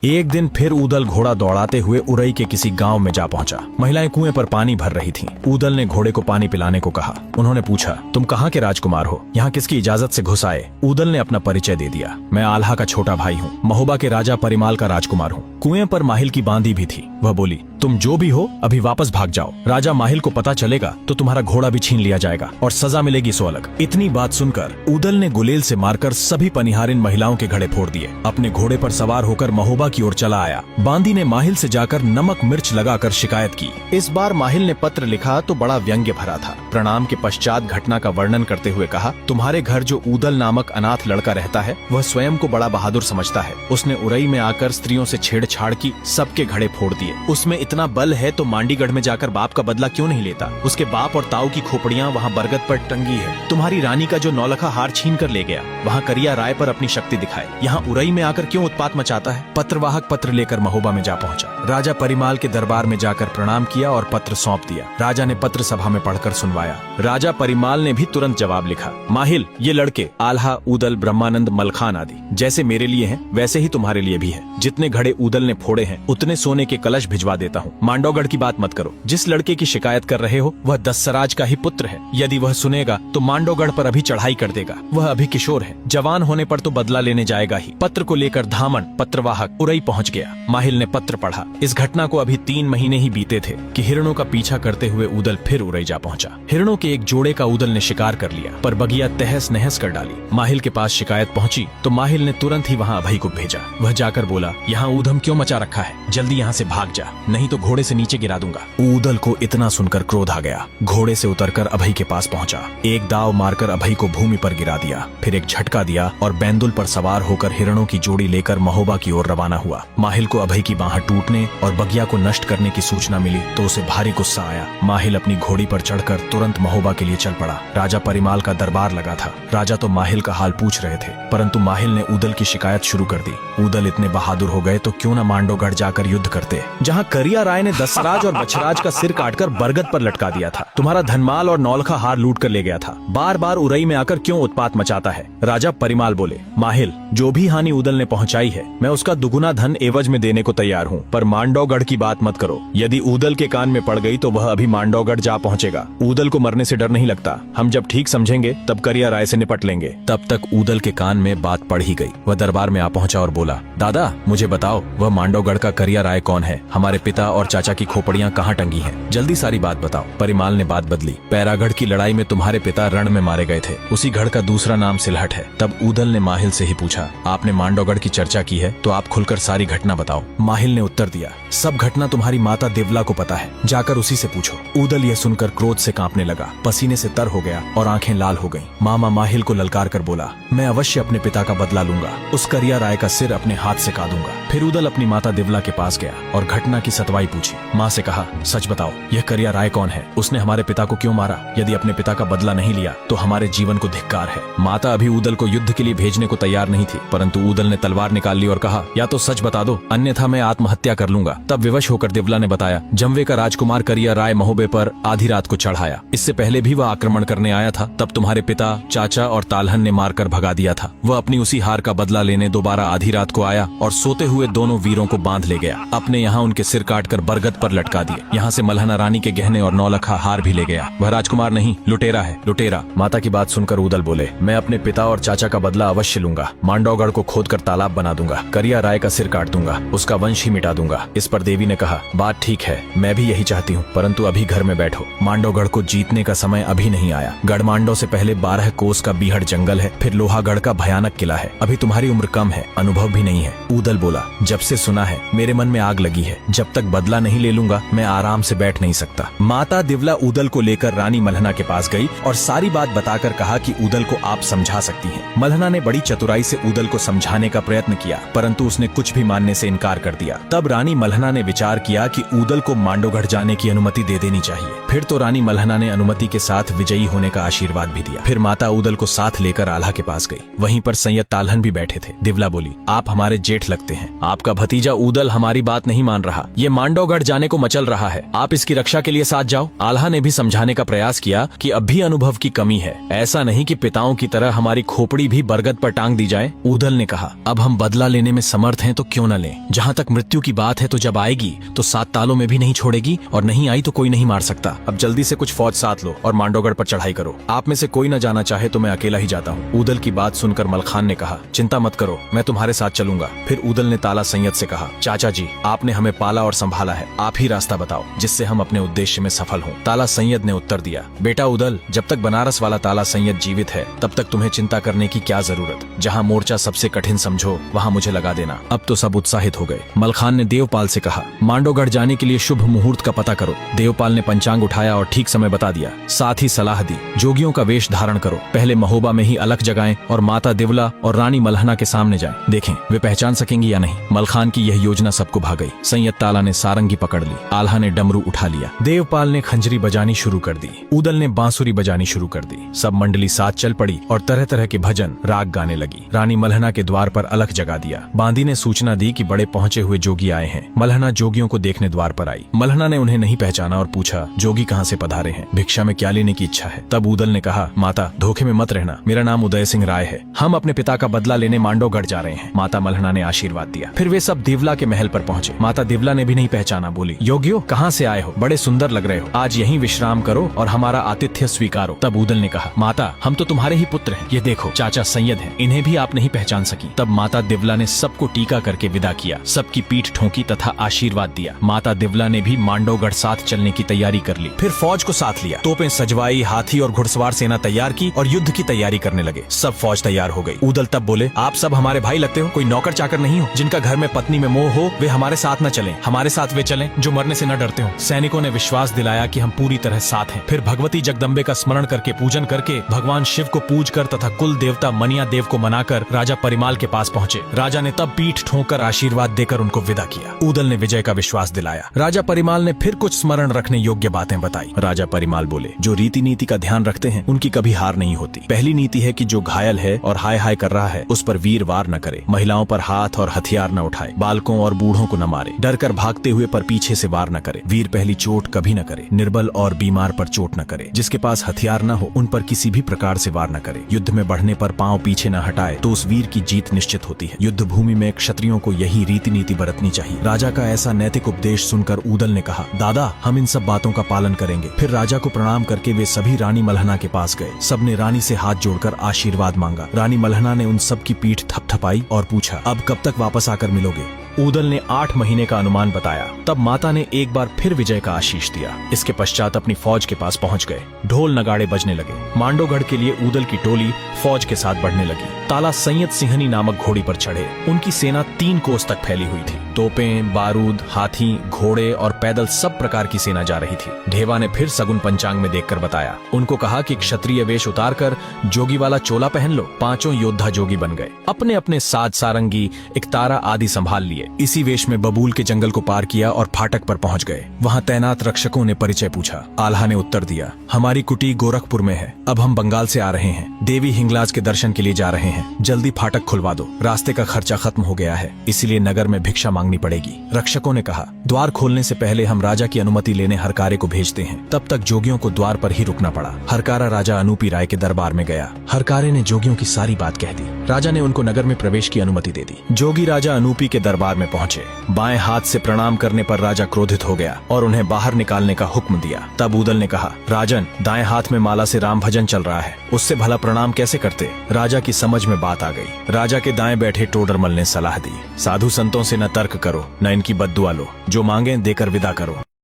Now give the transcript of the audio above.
एक दिन फिर ऊदल घोड़ा दौड़ाते हुए उरई के किसी गांव में जा पहुंचा। महिलाएं कुएं पर पानी भर रही थीं। ऊदल ने घोड़े को पानी पिलाने को कहा। उन्होंने पूछा, तुम कहाँ के राजकुमार हो? यहाँ किसकी इजाजत से घुस आए? ऊदल ने अपना परिचय दे दिया। मैं आल्हा का छोटा भाई हूँ, महोबा के राजा परिमाल का राजकुमार हूँ। कुएं पर माहिल की बांदी भी थी। वह बोली, तुम जो भी हो अभी वापस भाग जाओ। राजा माहिल को पता चलेगा तो तुम्हारा घोड़ा भी छीन लिया जाएगा और सजा मिलेगी सो अलग। इतनी बात सुनकर ऊदल ने गुलेल से मारकर सभी पनिहारिन महिलाओं के घड़े फोड़ दिए। अपने घोड़े पर सवार होकर महोबा की ओर चला आया। बांदी ने माहिल से जाकर नमक मिर्च लगाकर शिकायत की। इस बार माहिल ने पत्र लिखा तो बड़ा व्यंग्य भरा था। प्रणाम के पश्चात घटना का वर्णन करते हुए कहा, तुम्हारे घर जो ऊदल नामक अनाथ लड़का रहता है वह स्वयं को बड़ा बहादुर समझता है। उसने उरई में आकर स्त्रियों से छेड़छाड़ की, सबके घड़े फोड़ दिए। उसमें इतना बल है तो मांडीगढ़ में जाकर बाप का बदला क्यों नहीं लेता? उसके बाप और ताऊ की खोपड़ियां वहाँ बरगद पर टंगी है। तुम्हारी रानी का जो नौलखा हार छीन कर ले गया, वहाँ करिया राय पर अपनी शक्ति दिखाए। यहाँ उरई में आकर क्यों उत्पात मचाता है? पत्रवाहक पत्र लेकर महोबा में जा पहुंचा। राजा परिमाल के दरबार में जाकर प्रणाम किया और पत्र सौंप दिया। राजा ने पत्र सभा में पढ़कर सुनवाया। राजा परिमाल ने भी तुरंत जवाब लिखा, माहिल, ये लड़के आल्हा, ऊदल, ब्रह्मानंद, मलखान आदि जैसे मेरे लिए हैं वैसे ही तुम्हारे लिए भी है। जितने घड़े ऊदल ने फोड़े हैं उतने सोने के कलश भिजवा देता हूँ। मांडोगढ़ की बात मत करो। जिस लड़के की शिकायत कर रहे हो वह दस्सराज का ही पुत्र है। यदि वह सुनेगा तो मांडोगढ़ पर अभी चढ़ाई कर देगा। वह अभी किशोर है, जवान होने पर तो बदला लेने जाएगा ही। पत्र को लेकर धामन पत्रवाहक उरई पहुंच गया। माहिल ने पत्र पढ़ा। इस घटना को अभी 3 महीने ही बीते थे कि हिरणों का पीछा करते हुए ऊदल फिर उरई जा पहुंचा। हिरणों के एक जोड़े का ऊदल ने शिकार कर लिया, पर बगिया तहस नहस कर डाली। माहिल के पास शिकायत पहुंची तो माहिल ने तुरंत ही वहां अभय को भेजा। वह जाकर बोला, यहाँ ऊधम क्यों मचा रखा है? जल्दी यहाँ से भाग जा, नहीं तो घोड़े से नीचे गिरा दूंगा। ऊदल को इतना सुनकर क्रोध आ गया। घोड़े से उतरकर अभय के पास पहुंचा। एक दाव मारकर अभय को भूमि पर गिरा दिया, फिर एक झटका दिया और बैंदुल पर सवार होकर हिरणों की जोड़ी लेकर महोबा की ओर रवाना हुआ। माहिल को अभय की बाह टूटने और बगिया को नष्ट करने की सूचना मिली तो उसे भारी गुस्सा आया। माहिल अपनी घोड़ी पर चढ़कर तुरंत महोबा के लिए चल पड़ा। राजा परिमाल का दरबार लगा था। राजा तो माहिल का हाल पूछ रहे थे, परंतु माहिल ने ऊदल की शिकायत शुरू कर दी। ऊदल इतने बहादुर हो गए तो क्यों न मांडोगढ़ जाकर युद्ध करते, जहाँ करिया राय ने दसराज और बछराज का सिर काटकर बरगद पर लटका दिया था। तुम्हारा धनमाल और नौलखा हार लूट कर ले गया था। बार बार उरई में आकर क्यों उत्पात मचाता है? राजा परिमाल बोले, माहिल, जो भी हानि ऊदल ने पहुंचाई है मैं उसका दुगुना धन एवज में देने को तैयार हूँ, पर मांडोगढ़ की बात मत करो। यदि ऊदल के कान में पड़ गई तो वह अभी मांडोगढ़ जा पहुंचेगा। ऊदल को मरने से डर नहीं लगता। हम जब ठीक समझेंगे तब करिया राय से निपट लेंगे। तब तक ऊदल के कान में बात पड़ ही गई। वह दरबार में आ पहुंचा और बोला, दादा, मुझे बताओ वह मांडोगढ़ का करिया राय कौन है? हमारे पिता और चाचा की खोपड़ियां कहाँ टंगी हैं? जल्दी सारी बात बताओ। परिमाल ने बात बदली। पैरागढ़ की लड़ाई में तुम्हारे पिता रण में मारे गए थे। उसी गढ़ का दूसरा नाम सिलहट है। तब ऊदल ने माहिल से ही पूछा, आपने मांडोगढ़ की चर्चा की है तो आप खुलकर सारी घटना बताओ। माहिल ने उत्तर दिया, सब घटना तुम्हारी माता देवला को पता है, जाकर उसी से पूछो। ऊदल यह सुनकर क्रोध से कांपने लगा, पसीने से तर हो गया और आंखें लाल हो गईं। मामा माहिल को ललकार कर बोला, मैं अवश्य अपने पिता का बदला लूंगा। उस करिया राय का सिर अपने हाथ से काटूंगा। फिर ऊदल अपनी माता देवला के पास गया और घटना की सतवाई पूछी। माँ से कहा, सच बताओ, यह करिया राय कौन है? उसने हमारे पिता को क्यों मारा? यदि अपने पिता का बदला नहीं लिया तो हमारे जीवन को धिक्कार है। माता अभी ऊदल को युद्ध के लिए भेजने को तैयार नहीं थी, परंतु ऊदल ने तलवार निकाल ली और कहा, या तो सच बता दो, अन्यथा मैं आत्महत्या कर लूंगा। तब विवश होकर देवला ने बताया, जमवे का राजकुमार करिया राय महोबे पर आधी रात को चढ़ाया। इससे पहले भी वह आक्रमण करने आया था। तब तुम्हारे पिता, चाचा और तालहन ने मारकर भगा दिया था। वह अपनी उसी हार का बदला लेने दोबारा आधी रात को आया और सोते हुए दोनों वीरों को बांध ले गया। अपने यहाँ उनके सिर काटकर बरगद पर लटका दिए। यहाँ से मल्हना रानी के गहने और नौलखा हार भी ले गया। वह राजकुमार नहीं, लुटेरा है, लुटेरा। माता की बात सुनकर ऊदल बोले, मैं अपने पिता और चाचा का बदला अवश्य लूंगा। मांडोगढ़ को खोदकर तालाब बना दूंगा, करिया राय का सिर काट दूंगा, उसका वंश ही मिटा दूंगा। इस पर देवी ने कहा, बात ठीक है, मैं भी यही चाहती हूँ, परंतु अभी घर में बैठो। मांडोगढ़ को जीतने का समय अभी नहीं आया। गढ़मांडो से पहले 12 कोस का बीहड़ जंगल है, फिर लोहागढ़ का भयानक किला है। अभी तुम्हारी उम्र कम है, अनुभव भी नहीं है। ऊदल बोला, जब से सुना है मेरे मन में आग लगी है। जब तक बदला नहीं ले लूंगा मैं आराम से बैठ नहीं सकता। माता दिवला ऊदल को लेकर रानी मल्हना के पास गई और सारी बात बताकर कहा कि ऊदल को आप समझा सकती हैं। मल्हना ने बड़ी चतुराई से ऊदल को समझाने का प्रयत्न किया, परंतु उसने कुछ भी मानने से इनकार कर दिया। तब रानी मल्हना ने विचार किया कि ऊदल को मांडोगढ़ जाने की अनुमति दे देनी चाहिए। फिर तो रानी मल्हना ने अनुमति के साथ विजयी होने का आशीर्वाद भी दिया। फिर माता ऊदल को साथ लेकर आल्हा के पास गई। वहीं पर सैयद तालहन भी बैठे थे। दिवला बोली, आप हमारे जेठ लगते हैं, आपका भतीजा ऊदल हमारी बात नहीं मान रहा, ये मांडवगढ़ जाने को मचल रहा है, आप इसकी रक्षा के लिए साथ जाओ। आल्हा ने भी समझाने का प्रयास किया कि अब भी अनुभव की कमी है, ऐसा नहीं कि पिताओं की तरह हमारी खोपड़ी भी बरगद पर टांग दी जाए। ऊदल ने कहा, अब हम बदला लेने में समर्थ हैं तो क्यों न लें। जहाँ तक मृत्यु की बात है तो जब आएगी तो 7 तालों में भी नहीं छोड़ेगी, और नहीं आई तो कोई नहीं मार सकता। अब जल्दी से कुछ फौज साथ लो और मांडवगढ़ पर चढ़ाई करो। आप में से कोई न जाना चाहे तो मैं अकेला ही जाता हूँ। ऊदल की बात सुनकर मलखान ने कहा, चिंता मत करो, मैं तुम्हारे साथ चलूंगा। फिर ऊदल ने ताला सैयद से कहा, चाचा जी, आपने हमें पाला और संभाला है, आप ही रास्ता बताओ जिससे हम अपने उद्देश्य में सफल हों। ताला सैयद ने उत्तर दिया, बेटा ऊदल, जब तक बनारस वाला ताला सैयद जीवित है तब तक तुम्हें चिंता करने की क्या जरूरत। जहाँ मोर्चा सबसे कठिन समझो वहाँ मुझे लगा देना। अब तो सब उत्साहित हो गए। मलखान ने देवपाल से कहा, मांडवगढ़ जाने के लिए शुभ मुहूर्त का पता करो। देवपाल ने पंचांग उठाया और ठीक समय बता दिया। साथ ही सलाह दी, जोगियों का वेश धारण करो, पहले महोबा में ही अलख जगाएं और माता दिवला और रानी मलहना के सामने जाएं, देखें वे पहचान सकेंगी या नहीं। मलखान की यह योजना सबको भा गई। सैयद ताला ने सारंगी पकड़ ली, आल्हा ने डमरू उठा लिया, देवपाल ने खंजरी बजानी शुरू कर दी, ऊदल ने बांसुरी बजानी शुरू कर दी। सब मंडली साथ चल पड़ी और तरह तरह के भजन राग गाने लगी। रानी मलहना के द्वार पर अलख जगा दिया। बांदी ने सूचना दी कि बड़े पहुंचे हुए जोगी आए हैं। मलहना जोगियों को देखने द्वार पर आई। मलहना ने उन्हें नहीं पहचाना और पूछा, जोगी कहाँ से पधारे हैं, भिक्षा में क्या लेने की इच्छा है। तब ऊदल ने कहा, माता धोखे में मत रहना, मेरा नाम उदय सिंह राय है, हम अपने पिता का बदला लेने मांडवगढ़ जा रहे हैं। माता मलहना ने आशीर्वाद दिया। फिर वे सब दिवला के महल पर पहुंचे। माता दिवला ने भी नहीं पहचाना, बोली, योगियो कहाँ से आए हो, बड़े सुंदर लग रहे हो, आज यहीं विश्राम करो और हमारा आतिथ्य स्वीकारो। तब ऊदल ने कहा, माता हम तो तुम्हारे ही पुत्र हैं, ये देखो चाचा सैयद हैं, इन्हें भी आप नहीं पहचान सकी। तब माता दिवला ने सबको टीका करके विदा किया, सबकी पीठ ठोकी तथा आशीर्वाद दिया। माता दिवला ने भी मांडवगढ़ साथ चलने की तैयारी कर ली। फिर फौज को साथ लिया, तोपें सजवाई, हाथी और घुड़सवार सेना तैयार की और युद्ध की तैयारी करने लगे। सब फौज तैयार हो गई। ऊदल तब बोले, आप सब हमारे भाई लगते हो, कोई नौकर चाकर नहीं हो। जिनका घर में पत्नी में मोह हो वे हमारे साथ न चलें, हमारे साथ वे चलें जो मरने से न डरते हो। सैनिकों ने विश्वास दिलाया कि हम पूरी तरह साथ हैं। फिर भगवती जगदम्बे का स्मरण करके पूजन करके भगवान शिव को पूज कर तथा कुल देवता मनिया देव को मनाकर राजा परिमाल के पास पहुंचे। राजा ने तब पीठ ठोंकर आशीर्वाद देकर उनको विदा किया। ऊदल ने विजय का विश्वास दिलाया। राजा परिमाल ने फिर कुछ स्मरण रखने योग्य बातें बताई। राजा परिमाल बोले, जो रीति नीति का ध्यान रखते हैं उनकी कभी हार नहीं होती। पहली नीति है कि जो घायल है और हाय हाय कर रहा है उस पर वीर वार न करे, महिलाओं पर हाथ और हथियार न उठाए, बालकों और बूढ़ों को न मारे, डर कर भागते हुए पर पीछे से वार न करे, वीर पहली चोट कभी न करे, निर्बल और बीमार पर चोट न करे, जिसके पास हथियार न हो उन पर किसी भी प्रकार से वार न करे, युद्ध में बढ़ने पर पांव पीछे न हटाए तो उस वीर की जीत निश्चित होती है। युद्ध भूमि में क्षत्रियों को यही रीति नीति बरतनी चाहिए। राजा का ऐसा नैतिक उपदेश सुनकर ऊदल ने कहा, दादा हम इन सब बातों का पालन करेंगे। फिर राजा को प्रणाम करके वे सभी रानी मलहना के पास गए। सबने रानी से हाथ जोड़कर आशीर्वाद मांगा। रानी मलहना ने उन सब की पीठ थपथपाई और पूछा, अब कब तक वापस आकर मिलोगे। ऊदल ने 8 महीने का अनुमान बताया। तब माता ने एक बार फिर विजय का आशीष दिया। इसके पश्चात अपनी फौज के पास पहुंच गए। ढोल नगाड़े बजने लगे। मांडवगढ़ के लिए ऊदल की टोली फौज के साथ बढ़ने लगी। ताला सैयद सिंहनी नामक घोड़ी पर चढ़े। उनकी सेना 3 कोस तक फैली हुई थी। तोपें, बारूद, हाथी, घोड़े और पैदल सब प्रकार की सेना जा रही थी। ढेवा ने फिर सगुन पंचांग में देखकर बताया। उनको कहा कि क्षत्रिय वेश उतारकर जोगी वाला चोला पहन लो। 5 योद्धा जोगी बन गए। अपने अपने साज सारंगी, इकतारा आदि संभाल लिए। इसी वेश में बबूल के जंगल को पार किया और फाटक पर पहुंच गए। वहां तैनात रक्षकों ने परिचय पूछा। आल्हा ने उत्तर दिया, हमारी कुटी गोरखपुर में है, अब हम बंगाल से आ रहे हैं, देवी हिंगलाज के दर्शन के लिए जा रहे हैं, जल्दी फाटक खुलवा दो, रास्ते का खर्चा खत्म हो गया है, इसीलिए नगर में भिक्षा मांगनी पड़ेगी। रक्षकों ने कहा, द्वार खोलने से पहले हम राजा की अनुमति लेने हरकारे को भेजते हैं। तब तक जोगियों को द्वार पर ही रुकना पड़ा। हरकारा राजा अनूपी राय के दरबार में गया। हरकारे ने जोगियों की सारी बात कह दी। राजा ने उनको नगर में प्रवेश की अनुमति दे दी। जोगी राजा अनूपी के दरबार में पहुंचे। बाएं हाथ से प्रणाम करने पर राजा क्रोधित हो गया और उन्हें बाहर निकालने का हुक्म दिया। तब ऊदल ने कहा, राजन, दाएं हाथ में माला से राम भजन चल रहा है, उससे भला प्रणाम कैसे करते। राजा की समझ में बात आ गई। राजा के दाएं बैठे टोडरमल ने सलाह दी, साधु संतों से न तर्क करो, न इनकी बद्दुआ लो, जो मांगे देकर विदा करो।